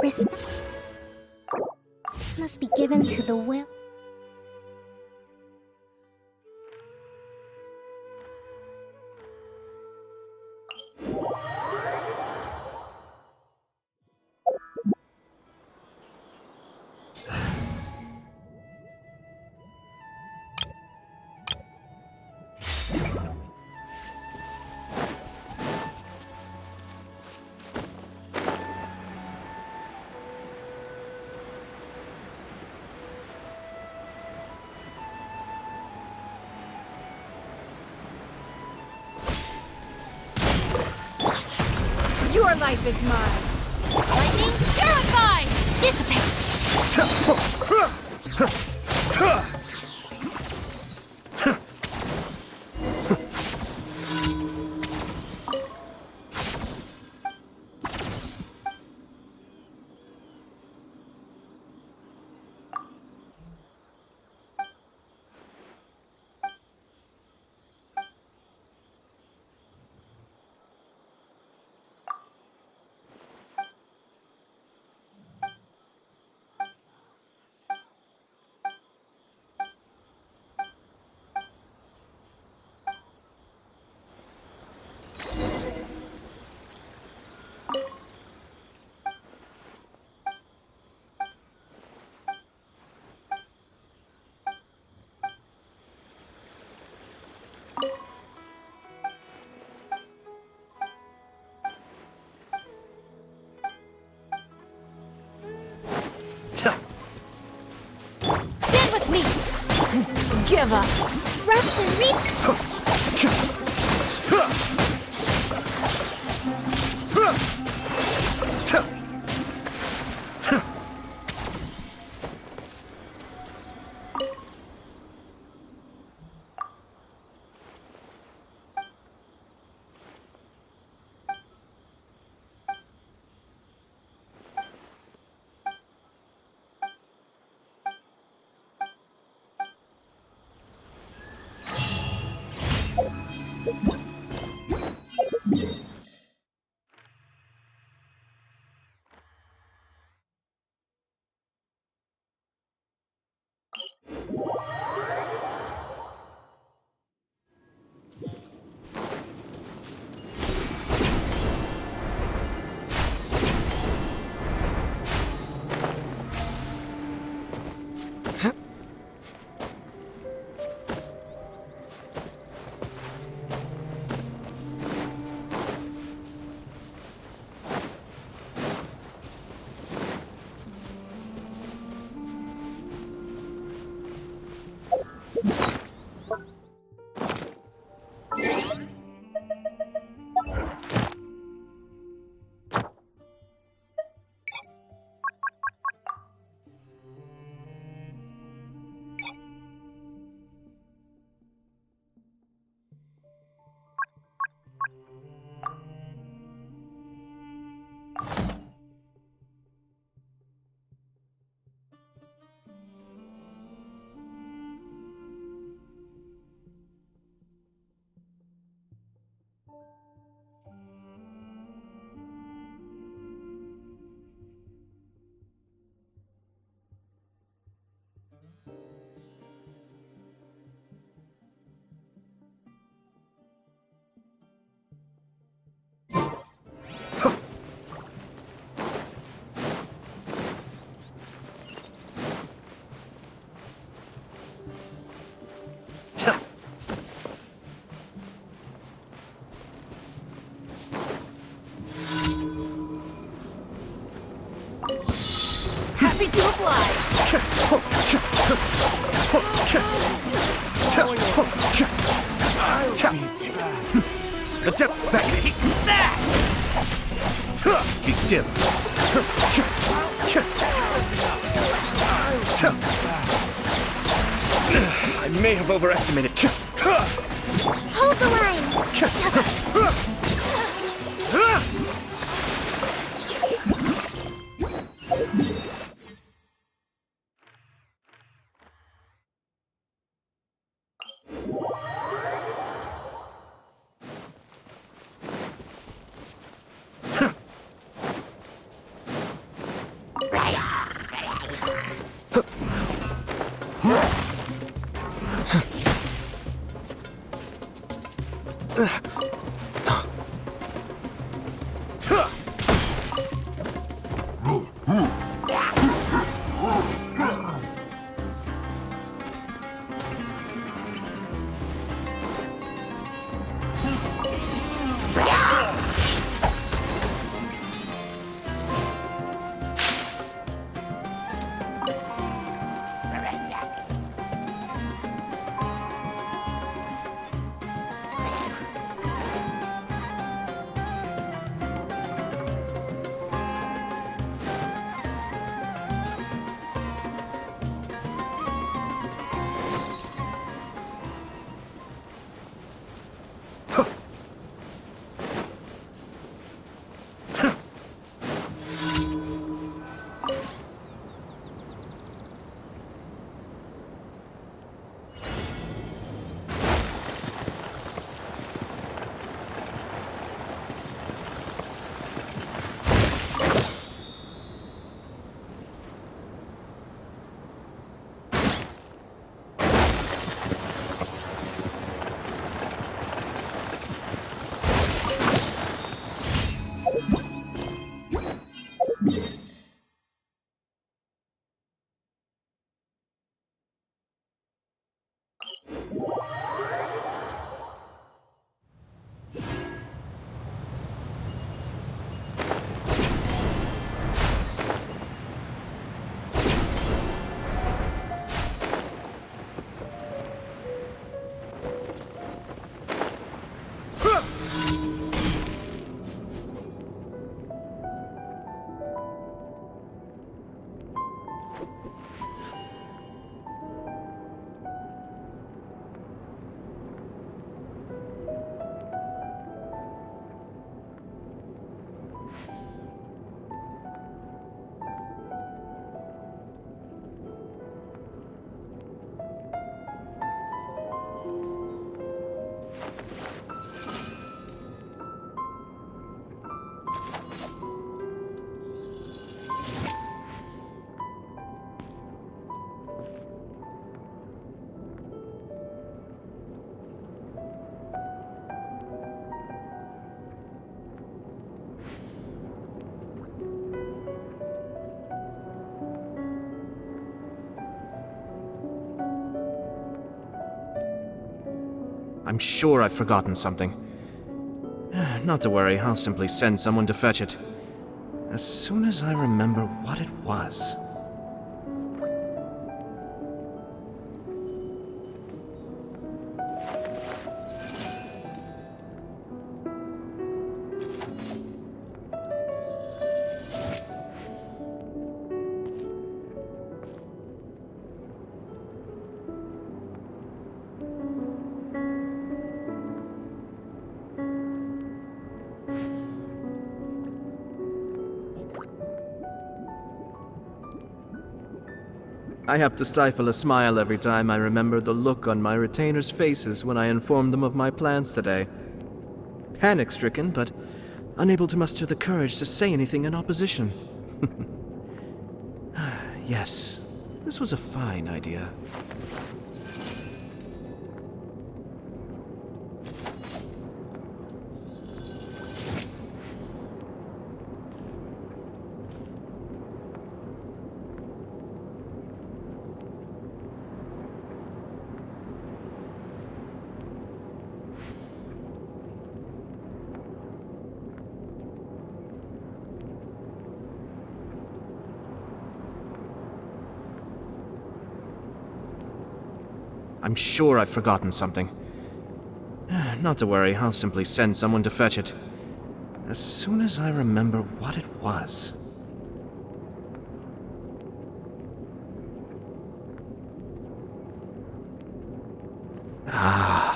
Respect must be given to the will. Your life is mine! Lightning, purify! Dissipate! Stand with me! Give up! Rest and reap! The depths beckon. That! Be still. I may have overestimated. Hold the line! I'm sure I've forgotten something. Not to worry, I'll simply send someone to fetch it. As soon as I remember what it was. I have to stifle a smile every time I remember the look on my retainers' faces when I informed them of my plans today. Panic-stricken, but unable to muster the courage to say anything in opposition. Yes, this was a fine idea. I'm sure I've forgotten something. Not to worry, I'll simply send someone to fetch it. As soon as I remember what it was. Ah.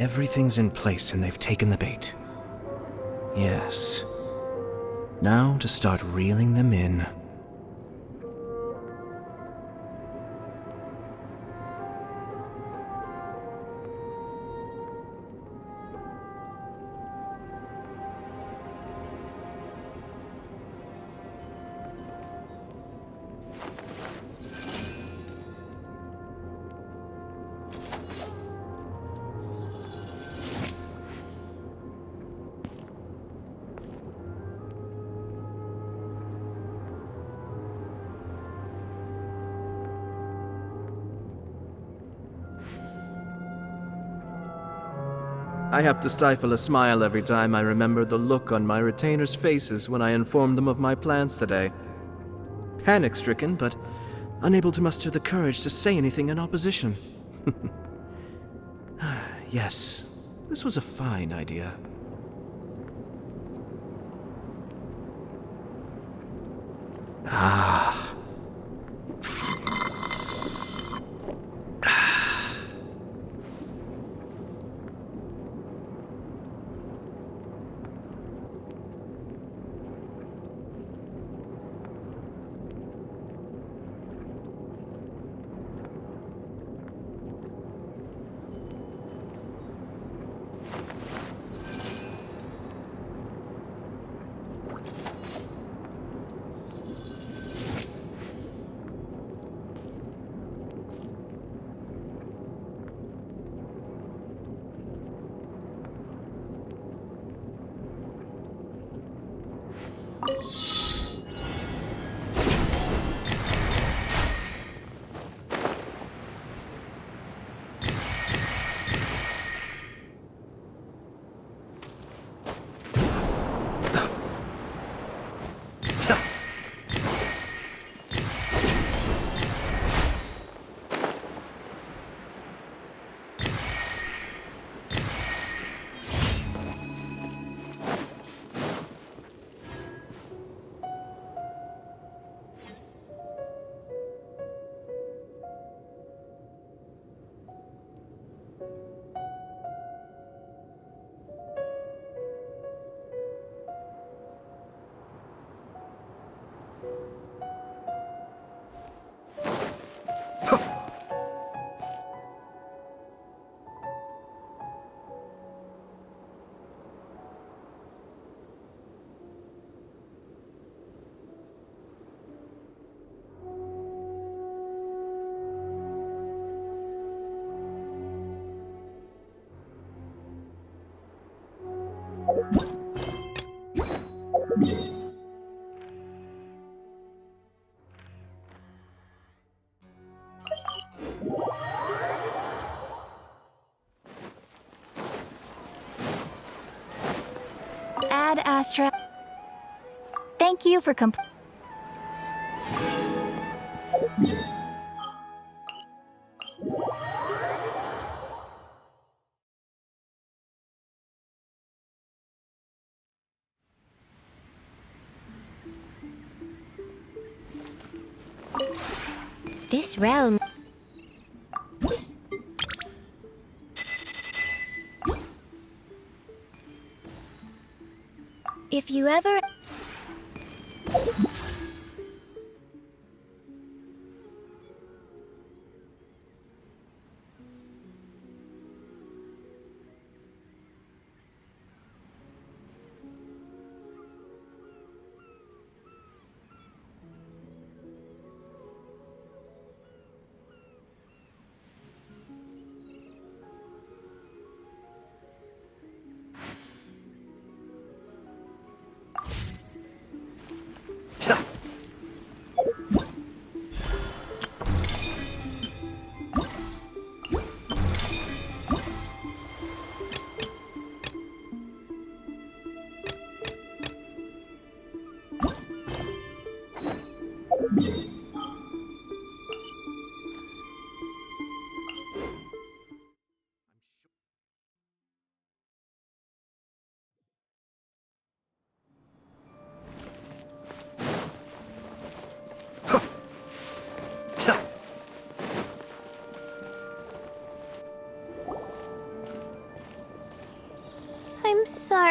Everything's in place and they've taken the bait. Yes. Now to start reeling them in. I have to stifle a smile every time I remember the look on my retainers' faces when I informed them of my plans today. Panic-stricken, but unable to muster the courage to say anything in opposition. Yes, this was a fine idea. Ah. Ad Astra. Thank you for This realm. If you ever...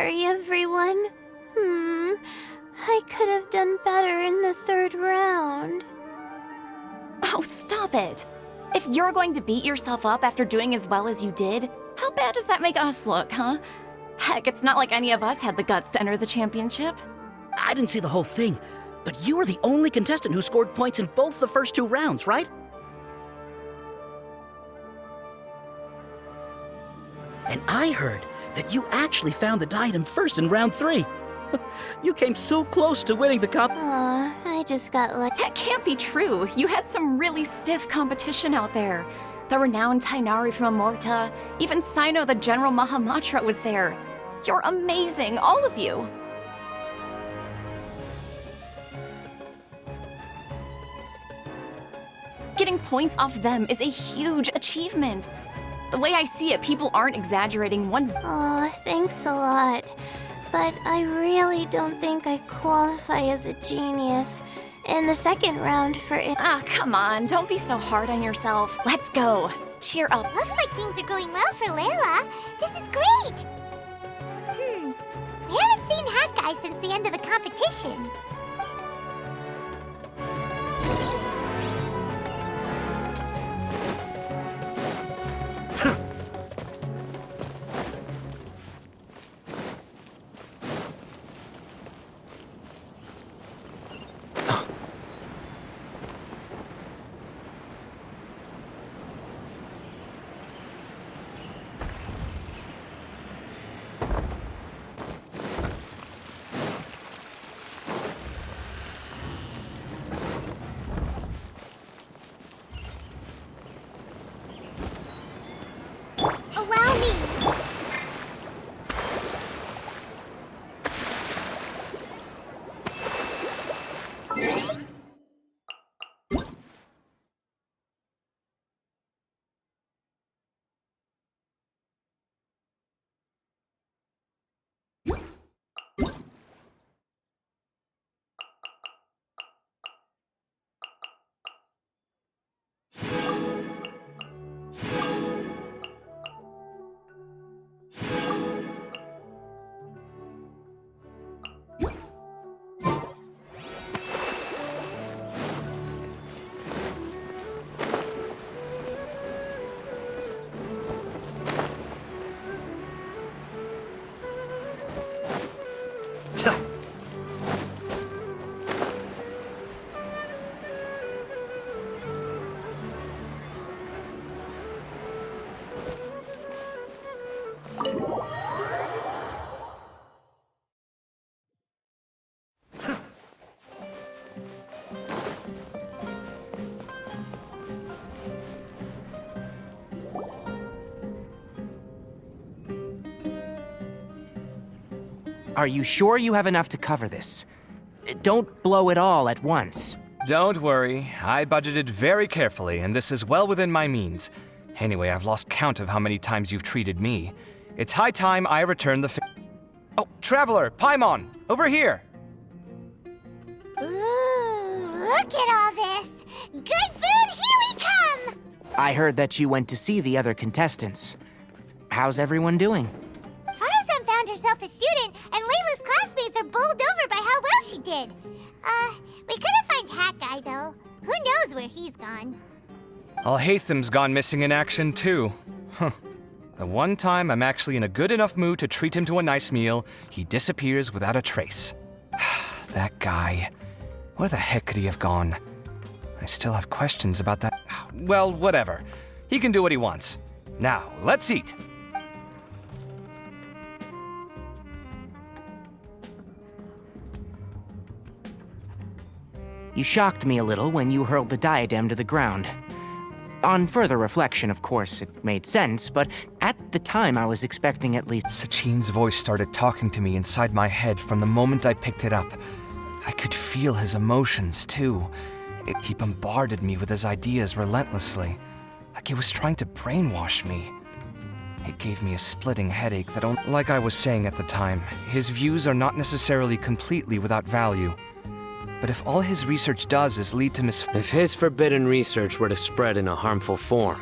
sorry, everyone. I could have done better in the third round. Oh, stop it. If you're going to beat yourself up after doing as well as you did, how bad does that make us look, huh? Heck, it's not like any of us had the guts to enter the championship. I didn't see the whole thing, but you were the only contestant who scored points in both the first 2 rounds, right? And I heard that you actually found the diadem first in round 3. You came so close to winning the comp. Aw, I just got lucky. That can't be true. You had some really stiff competition out there. The renowned Tainari from Amorta, even Sino the General Mahamatra was there. You're amazing, all of you. Getting points off them is a huge achievement. The way I see it, people aren't exaggerating one. Aw, thanks a lot. But I really don't think I qualify as a genius in the second round for it. Ah, come on, don't be so hard on yourself. Let's go. Cheer up. Looks like things are going well for Layla. This is great! We haven't seen Hat Guy since the end of the competition. Allow me! Are you sure you have enough to cover this? Don't blow it all at once. Don't worry. I budgeted very carefully, and this is well within my means. Anyway, I've lost count of how many times you've treated me. It's high time I return the Oh, Traveler! Paimon! Over here! Ooh, look at all this! Good food, here we come! I heard that you went to see the other contestants. How's everyone doing? Faruzan found herself a student, and Layla's classmates are bowled over by how well she did. We couldn't find Hat Guy, though. Who knows where he's gone? Al-Haytham's gone missing in action, too. Huh. The one time I'm actually in a good enough mood to treat him to a nice meal, he disappears without a trace. That guy. Where the heck could he have gone? I still have questions about that. Well, whatever. He can do what he wants. Now, let's eat. You shocked me a little when you hurled the diadem to the ground. On further reflection, of course, it made sense, but at the time I was expecting at least... Sachin's voice started talking to me inside my head from the moment I picked it up. I could feel his emotions, too. He bombarded me with his ideas relentlessly, like he was trying to brainwash me. It gave me a splitting headache that, like I was saying at the time, his views are not necessarily completely without value. But if all his research does is lead to If his forbidden research were to spread in a harmful form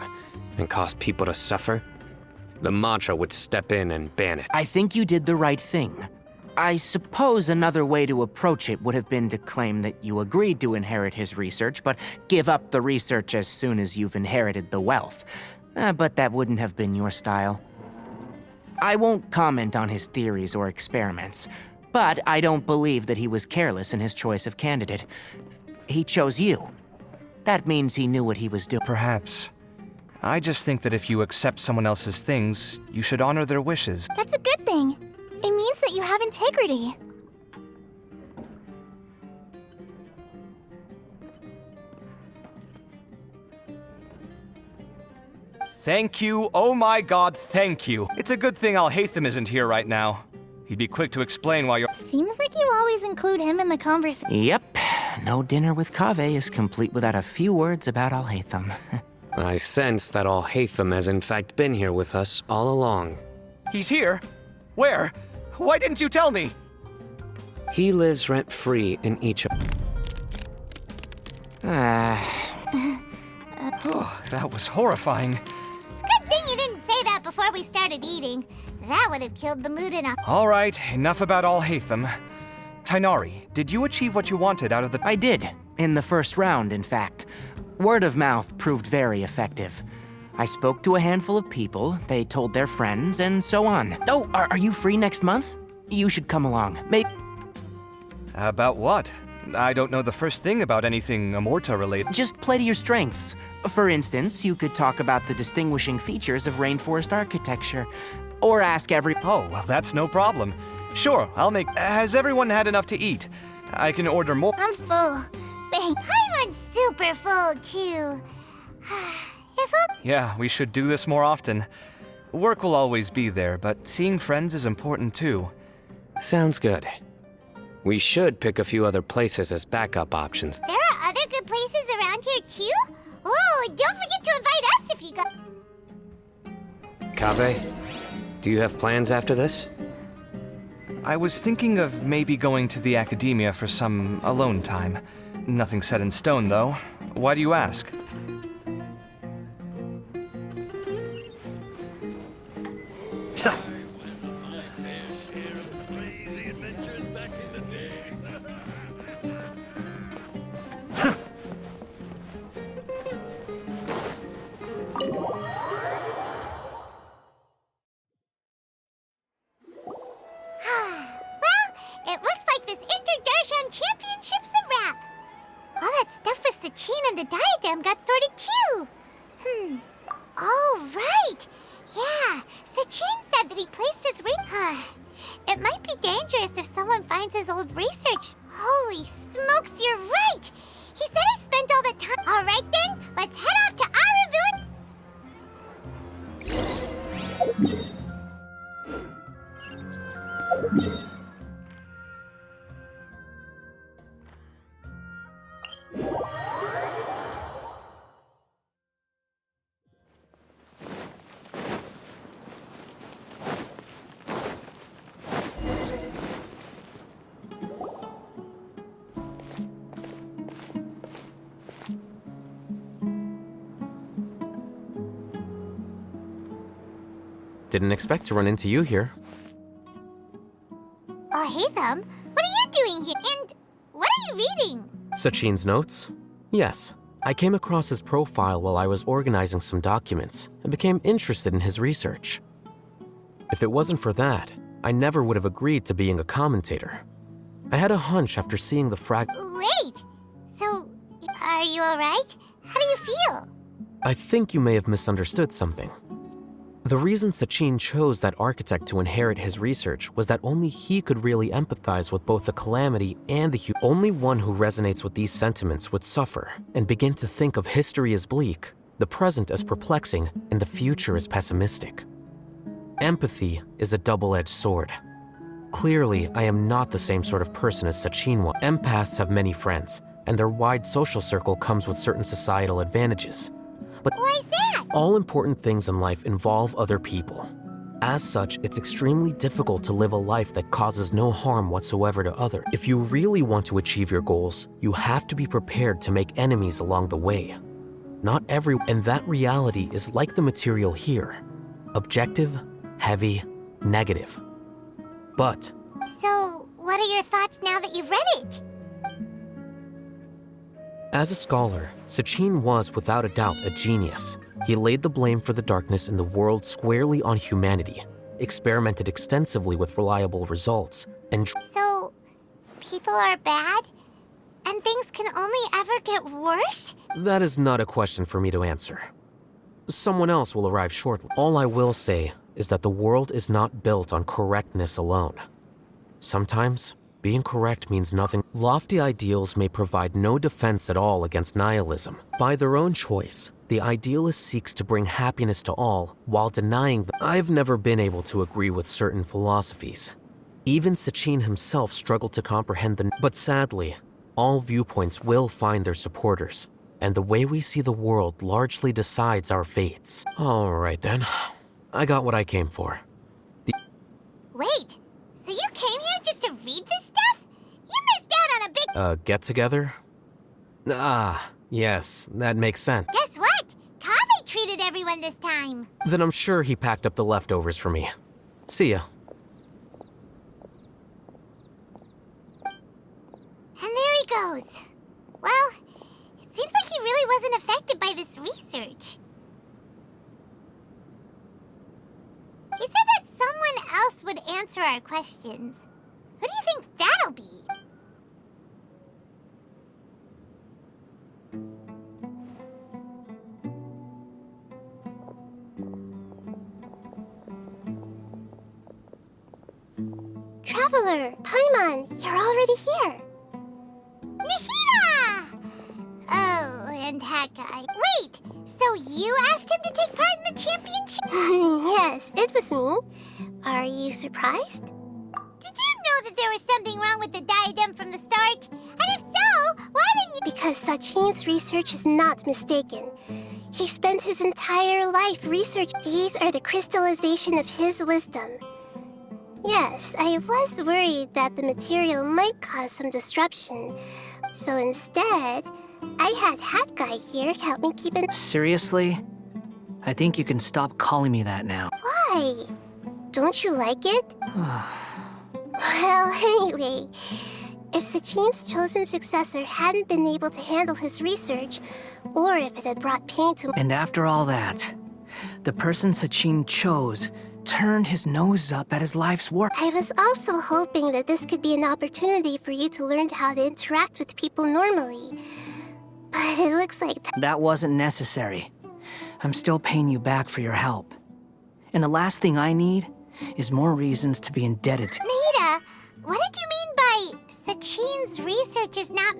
and cause people to suffer, the mantra would step in and ban it. I think you did the right thing. I suppose another way to approach it would have been to claim that you agreed to inherit his research, but give up the research as soon as you've inherited the wealth. But that wouldn't have been your style. I won't comment on his theories or experiments, but I don't believe that he was careless in his choice of candidate. He chose you. That means he knew what he was doing. Perhaps. I just think that if you accept someone else's things, you should honor their wishes. That's a good thing. It means that you have integrity. Thank you, oh my god, thank you. It's a good thing Alhaitham isn't here right now. He'd be quick to explain why you're— Seems like you always include him in the conversation. Yep. No dinner with Kaveh is complete without a few words about Alhaitham. I sense that Alhaitham has in fact been here with us all along. He's here? Where? Why didn't you tell me? He lives rent-free in each of— Oh, that was horrifying. Good thing you didn't say that before we started eating. That would have killed the mood enough. All right, enough about Alhaitham. Tainari, did you achieve what you wanted out of the— I did. In the first round, in fact. Word of mouth proved very effective. I spoke to a handful of people, they told their friends, and so on. Oh, are you free next month? You should come along. Maybe— About what? I don't know the first thing about anything Amorta related. Just play to your strengths. For instance, you could talk about the distinguishing features of rainforest architecture. Or ask every— Oh, well, that's no problem. Sure, I'll make— Has everyone had enough to eat? I can order more— I'm full. Bang, I'm super full, too. If I— Yeah, we should do this more often. Work will always be there, but seeing friends is important too. Sounds good. We should pick a few other places as backup options. There are other good places around here, too? Oh, and don't forget to invite us if you go— Kaveh, do you have plans after this? I was thinking of maybe going to the academia for some alone time. Nothing set in stone, though. Why do you ask? It looks like this Inter-Darshan Championship's a wrap. All that stuff with Sachin and the diadem got sorted too. Oh, right. Yeah, Sachin said that he placed his ring. It might be dangerous if someone finds his old research. Holy smokes, you're right. He said he spent all the time. All right then, let's head off to Aravu. Didn't expect to run into you here. Oh, hey, Thumb. What are you doing here? And what are you reading? Sachin's notes? Yes. I came across his profile while I was organizing some documents and became interested in his research. If it wasn't for that, I never would have agreed to being a commentator. I had a hunch after seeing the Wait! So, are you alright? How do you feel? I think you may have misunderstood something. The reason Sachin chose that architect to inherit his research was that only he could really empathize with both the calamity and the only one who resonates with these sentiments would suffer and begin to think of history as bleak, the present as perplexing, and the future as pessimistic. Empathy is a double-edged sword. Clearly, I am not the same sort of person as Sachin was. Empaths have many friends, and their wide social circle comes with certain societal advantages. But why's that? All important things in life involve other people. As such, it's extremely difficult to live a life that causes no harm whatsoever to others. If you really want to achieve your goals, you have to be prepared to make enemies along the way. Not every— and that reality is like the material here. Objective, heavy, negative. But So, what are your thoughts now that you've read it? as a scholar, Sachin was without a doubt a genius. He laid the blame for the darkness in the world squarely on humanity, experimented extensively with reliable results, and So, people are bad? And things can only ever get worse? that is not a question for me to answer. Someone else will arrive shortly. All I will say is that the world is not built on correctness alone. Sometimes, being correct means nothing. Lofty ideals may provide no defense at all against nihilism. By their own choice, the idealist seeks to bring happiness to all while denying them. I've never been able to agree with certain philosophies. Even Sachin himself struggled to comprehend them. But sadly, all viewpoints will find their supporters, and the way we see the world largely decides our fates. All right then, I got what I came for. Wait, so you came here just to read this stuff? You missed out on a big... Get-together? Ah, yes, that makes sense. Guess what? Kaveh treated everyone this time. Then I'm sure he packed up the leftovers for me. See ya. And there he goes. Well, it seems like he really wasn't affected by this research. He said that someone else would answer our questions. Who do you think that'll be? Traveler, Paimon, you're already here. Nahida! Oh, and Hakai. Wait, so you asked him to take part in the championship? Yes, it was me. Are you surprised? Did you know that there was something wrong with the diadem from the start? And if so, why didn't you— Because Sachin's research is not mistaken. He spent his entire life researching. These are the crystallization of his wisdom. Yes, I was worried that the material might cause some disruption. So instead, I had Hat Guy here help me keep it. Seriously? I think you can stop calling me that now. Why? Don't you like it? Well, anyway, if Sachin's chosen successor hadn't been able to handle his research, or if it had brought pain to— And after all that, the person Sachin chose turned his nose up at his life's work. I was also hoping that this could be an opportunity for you to learn how to interact with people normally. But it looks like That wasn't necessary. I'm still paying you back for your help. And the last thing I need is more reasons to be indebted to— Nahida, what did you mean by Sachin's research is not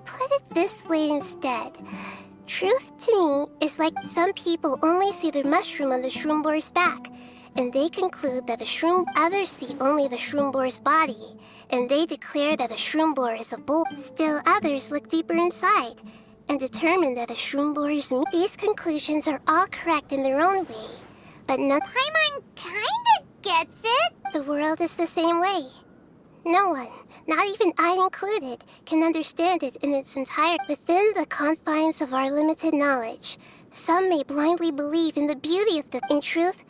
put it this way instead. Truth to me is like some people only see the mushroom on the shroom boar's back, and they conclude that the shroom— Others see only the shroom boar's body, and they declare that the shroom boar is a bull. Still others look deeper inside, and determine that the shroom boar is me. These conclusions are all correct in their own way, but not— Paimon kinda gets it. The world is the same way. No one, not even I included, can understand it in its entirety. Within the confines of our limited knowledge, some may blindly believe in the beauty of the— In truth,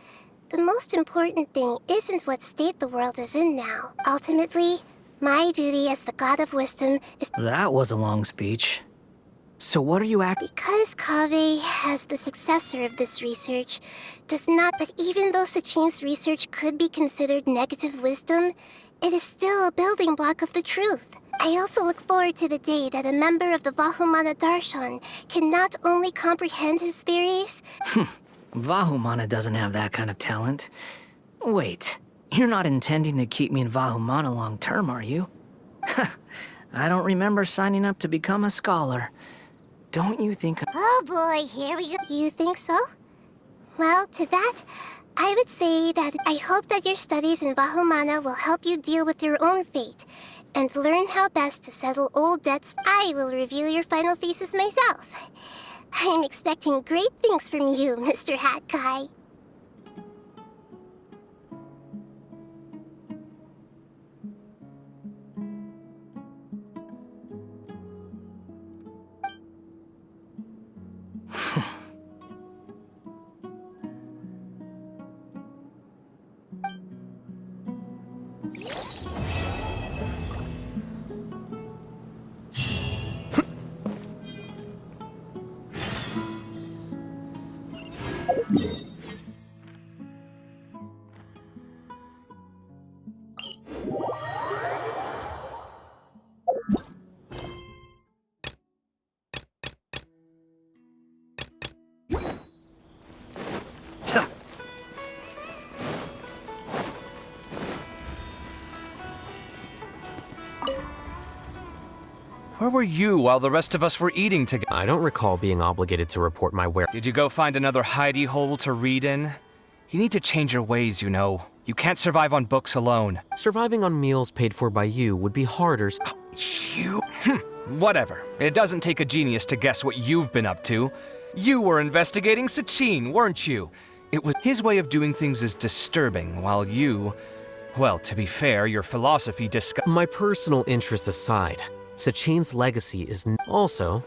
the most important thing isn't what state the world is in now. Ultimately, my duty as the god of wisdom is— That was a long speech. So what are you Because Kaveh, as the successor of this research, does not— But even though Sachin's research could be considered negative wisdom, it is still a building block of the truth. I also look forward to the day that a member of the Vahumana Darshan can not only comprehend his theories— Vahumana doesn't have that kind of talent. Wait, you're not intending to keep me in Vahumana long term, are you? I don't remember signing up to become a scholar. Don't you think— Oh boy, here we go. You think so? Well, to that, I would say that I hope that your studies in Vahumana will help you deal with your own fate, and learn how best to settle old debts. I will review your final thesis myself. I'm expecting great things from you, Mr. Hat Guy. Where were you while the rest of us were eating together? I don't recall being obligated to report my where. Did you go find another hidey hole to read in? You need to change your ways, you know. You can't survive on books alone. Surviving on meals paid for by you would be harder. You? Whatever. It doesn't take a genius to guess what you've been up to. You were investigating Sachin, weren't you? It was his way of doing things is disturbing, while you... Well, to be fair, your philosophy My personal interests aside, Sachin's legacy is also,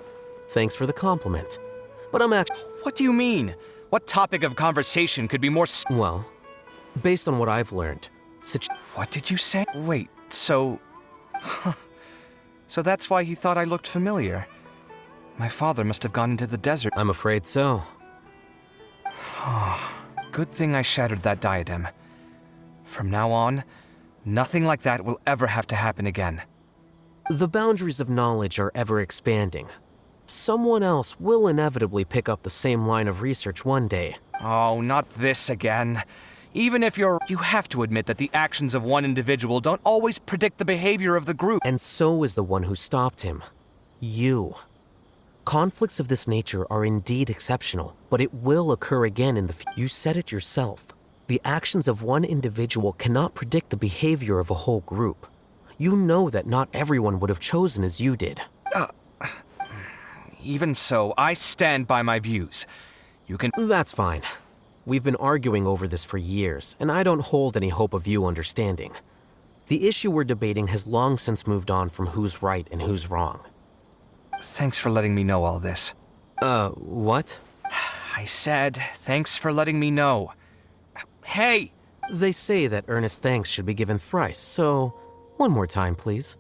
thanks for the compliment. But I'm actually... What do you mean? What topic of conversation could be more Well, based on what I've learned, What did you say? Wait, so... So that's why he thought I looked familiar. My father must have gone into the desert. I'm afraid so. Good thing I shattered that diadem. From now on, nothing like that will ever have to happen again. The boundaries of knowledge are ever expanding. Someone else will inevitably pick up the same line of research one day. Oh, not this again. Even if you have to admit that the actions of one individual don't always predict the behavior of the group. And so is the one who stopped him. You. Conflicts of this nature are indeed exceptional, but it will occur again in the future. You said it yourself. The actions of one individual cannot predict the behavior of a whole group. You know that not everyone would have chosen as you did. Even so, I stand by my views. You can... That's fine. We've been arguing over this for years, and I don't hold any hope of you understanding. The issue we're debating has long since moved on from who's right and who's wrong. Thanks for letting me know all this. What? I said, thanks for letting me know. Hey! They say that earnest thanks should be given thrice, so one more time, please.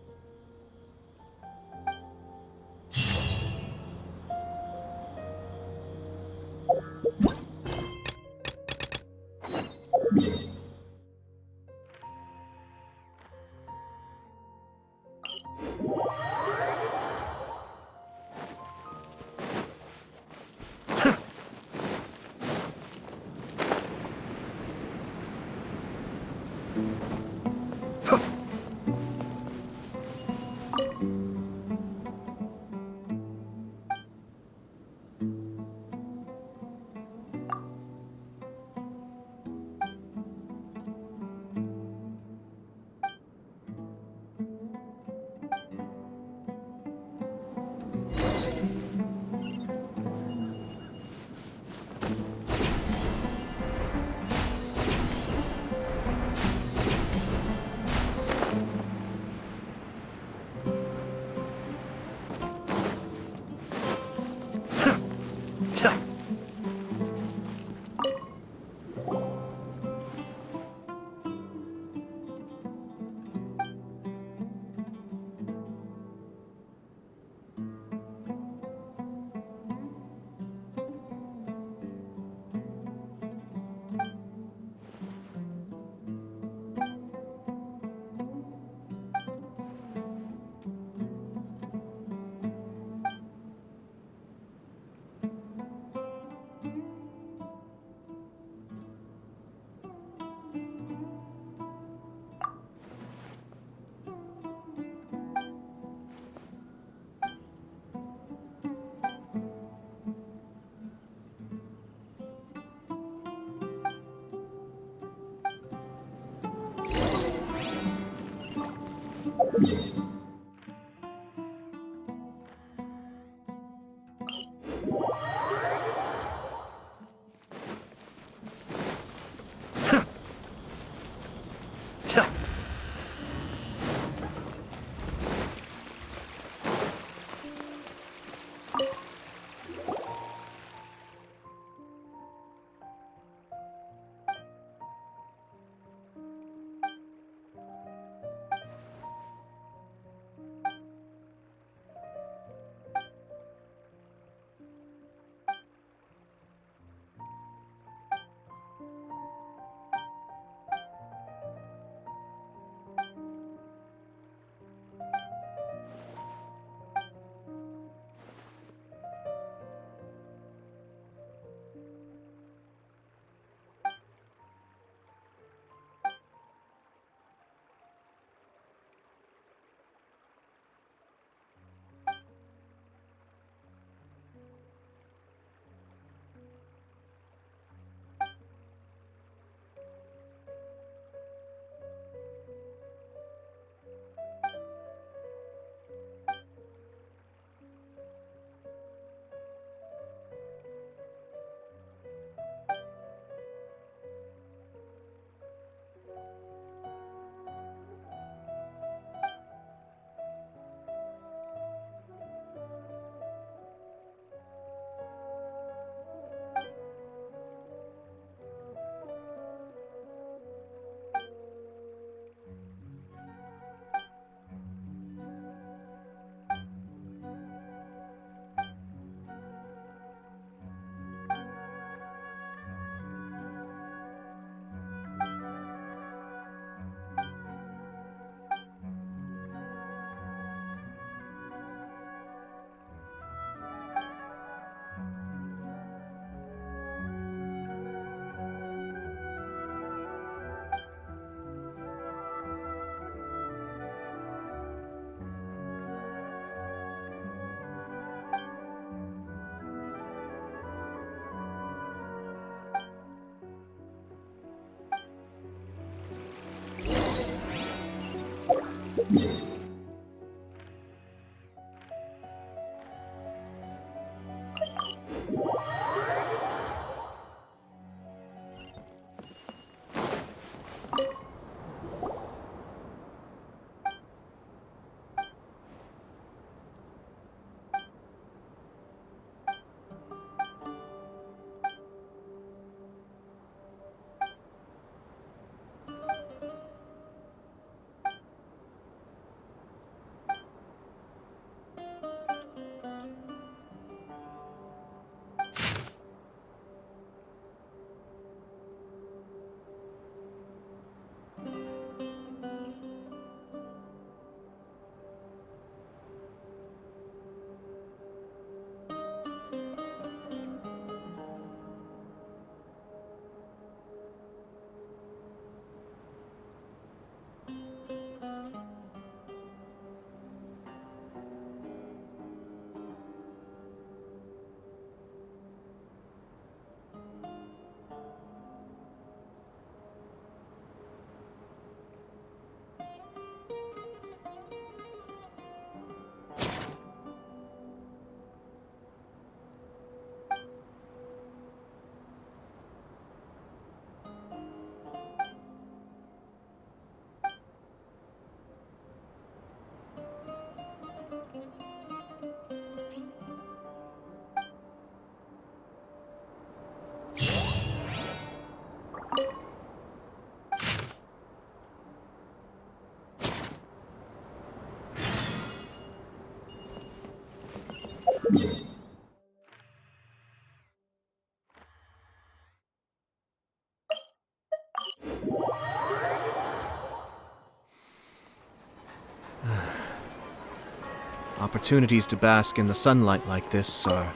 Opportunities to bask in the sunlight like this are